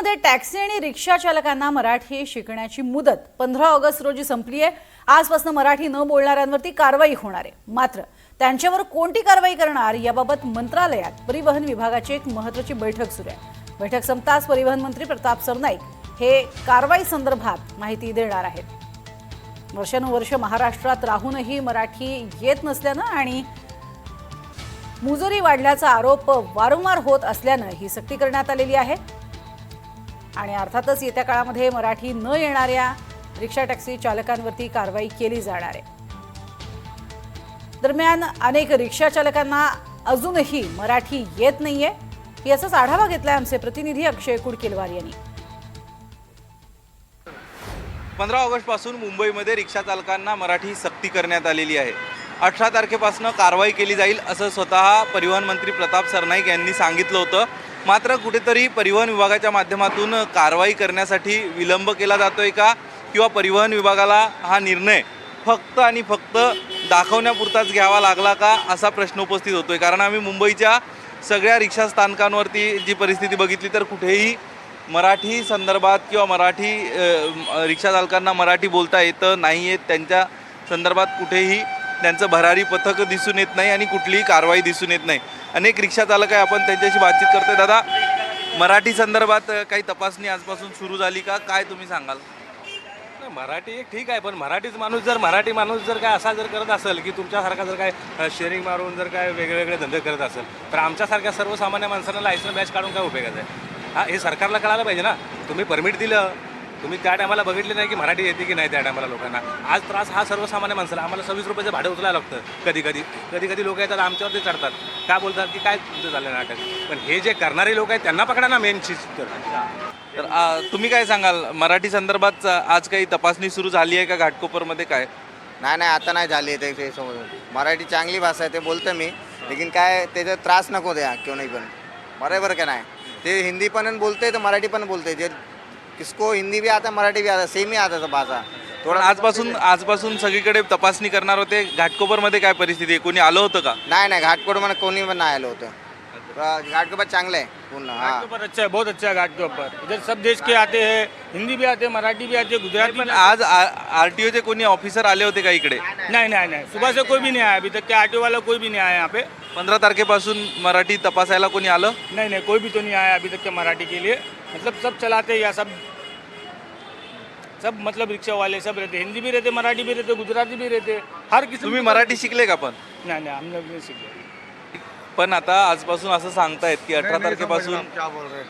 मध्ये टॅक्सी आणि रिक्षा चालकांना मराठी शिकण्याची मुदत 15 ऑगस्ट रोजी संपली आहे। आजपासून मराठी न बोलणाऱ्यांवरती कारवाई होणार आहे। मात्र त्यांच्यावर कोणती कारवाई करणार याबाबत मंत्रालयात परिवहन विभागाची एक महत्त्वाची बैठक सुरू आहे। बैठक संपताच परिवहन मंत्री प्रताप सरनाईक हे कारवाई संदर्भात माहिती देणार आहेत। वर्षानुवर्ष महाराष्ट्रात राहूनही मराठी येत नसल्यानं आणि मुजोरी वाढल्याचा आरोप वारंवार होत असल्यानं ही सक्ती करण्यात आलेली आहे। आणि अर्थातच येत्या काळामध्ये मराठी न येणाऱ्या रिक्षा टॅक्सी चालकांवरती कारवाई केली जाणार आहे। दरम्यान अनेक रिक्षा चालकांना अजूनही मराठी येत नाहीये, याचाच आढावा घेतलाय आमचे प्रतिनिधी अक्षय कुडकेलवार यांनी। 15 ऑगस्ट पासून मुंबईमध्ये रिक्षा चालकांना मराठी सक्ती करण्यात आलेली आहे। 18 तारखेपासून कारवाई केली जाईल असं स्वतः परिवहन मंत्री प्रताप सरनाईक यांनी सांगितलं होतं। मात्र कुठेतरी परिवहन विभागाच्या माध्यमातून कारवाई करण्यासाठी विलंब केला जातोय का, किंवा परिवहन विभागाला हा निर्णय फक्त आणि फक्त दाखवण्यापुरताच घ्यावा लागला का, असा प्रश्न उपस्थित होतोय। कारण आम्ही मुंबईच्या सगळ्या रिक्षा स्थानकांवरती जी परिस्थिती बघितली तर कुठेही मराठी संदर्भात किंवा मराठी रिक्षा चालकांना मराठी बोलता येतं नाही येत, त्यांच्या संदर्भात कुठेही त्यांचं भरारी पथक दिसून येत नाही आणि कुठलीही कारवाई दिसून येत नाही। अनेक रिक्षा चालक आहे, आपण त्यांच्याशी बातचीत करतोय। दादा, मराठी संदर्भात काही तपासणी आजपासून सुरू झाली का, काय तुम्ही सांगाल? मराठी एक ठीक आहे, पण मराठी माणूस जर काय असा जर करत असेल की तुमच्यासारखा जर काय शेअरिंग मारून जर काय वेगवेगळे धंदे करत असेल तर आमच्यासारख्या सर्वसामान्य माणसांना लायसन बॅच काढून काय उपयोगाचं आहे? हा, हे सरकारला कळायला पाहिजे ना। तुम्ही परमिट दिलं, तुम्ही त्या टायमाला बघितले नाही की मराठी येते की नाही त्या टायमाला लोकांना। आज त्रास हा सर्वसामान्य माणसाला, आम्हाला 26 रुपयाचं भाडं उचलायला लागतं। कधी लोक येतात आमच्यावरती चढतात, काय बोलतात की काय तुमचं झालं नाटक। पण हे जे करणारे लोक आहेत त्यांना पकडा ना मेन चीज। तर तुम्ही काय सांगाल, मराठी संदर्भात आज काही तपासणी सुरू झाली आहे का घाटकोपरमध्ये? काय नाही आता नाही झाली आहे ते समोर। मराठी चांगली भाषा आहे ते बोलतो मी, लेकिन काय त्याचा त्रास नको द्या क्यों नाही। पण बरोबर का नाही, ते हिंदी पण बोलते तर मराठी पण बोलते। जे किसको हिंदी भी आता मराठी भी आता सेम ही आता भाषा थोडं आजपासून सगळीकडे तपासणी करणार होते। घाटकोपरमध्ये काय परिस्थिती आहे, कोणी आलं होतं का? नाही घाटकोपरमध्ये कोणी पण नाही आलं होतं। घाटकोपर चांगलं आहे पूर्ण। घाटकोपर अच्छा है, बहुत अच्छा है घाटकोपर। इधर सब देश के आते हैं, हिंदी भी आते हैं, मराठी भी आते हैं, गुजराती भी। आज आरटीओचे कोणी ऑफिसर आले होते का इकडे? नहीं, सुबह से कोई भी नहीं आया अभी तक। क्या आरटीओ वाला कोई भी नहीं आया यहाँ पे? 15 तारखेपासून मराठी तपासायला कोणी आलं? नहीं, कोई भी तो नहीं आया अभी तक के मराठी के लिए। मतलब सब चलाते या सब मतलब रिक्शा वाले सब रहते, हिंदी भी रहते, मराठी भी रहते, गुजराती भी रहते, हर किसी। तुम्ही मराठी शिकले का? पण नहीं हम लोग नहीं सीखे। पण आता आजपासून असं सांगतायत की 18 तारखेपासून क्या बोल रहे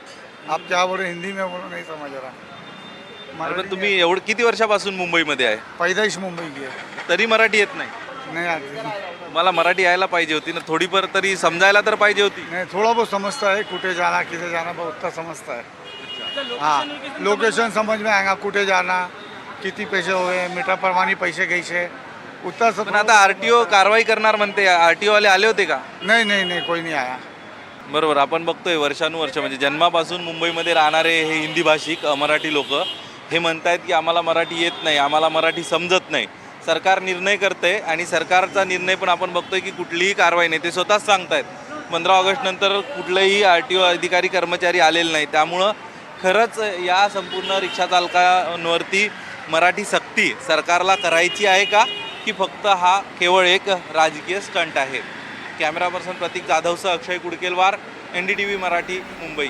आप, क्या बोल रहे हिंदी में बोलो, नहीं समझ रहा। पण तुम्ही एवढं किती वर्षापासून मुंबईमध्ये आहे? पैदाइश मुंबई की है, तरी मराठी येत नाही? नहीं आती। मला मराठी यायला पाहिजे होती ना, थोडीफार तरी समजायला तर पाहिजे होती। नहीं, थोड़ा बहुत समझता है, कुठे जाना किसे जाना बहुत उतना समझता है। हाँ, लोकेशन समझ में आएगा, कुठे जाना, किती पैसे हुए, मीटर परवानी पैसे घ्यायचे उतना सब। पण आता आरटीओ कारवाई करणार म्हणते, आरटीओ वाले आले होते का? नहीं कोई नहीं आया। बरोबर, आपण बघतोय वर्षानुवर्ष म्हणजे जन्मापासून मुंबईमध्ये राहणारे हे हिंदी भाषिक मराठी लोक हे म्हणतायत की आम्हाला मराठी येत नाही, आम्हाला मराठी समजत नाही। सरकार निर्णय करते आणि सरकारचा निर्णय पण आपण बघतोय की कुठलीही कारवाई नाही, ते स्वतःच सांगतायत। 15 ऑगस्ट नंतर कुठलेही आरटीओ अधिकारी कर्मचारी आलेले नाही। त्यामुळं खरंच या संपूर्ण रिक्षा चालकांवरती मराठी सक्ती सरकारला करायची आहे का, की फक्त हा केवळ एक राजकीय स्टंट आहे? कॅमेरा पर्सन प्रतीक जाधवसह अक्षय कुडकेलवार, NDTV मराठी, मुंबई।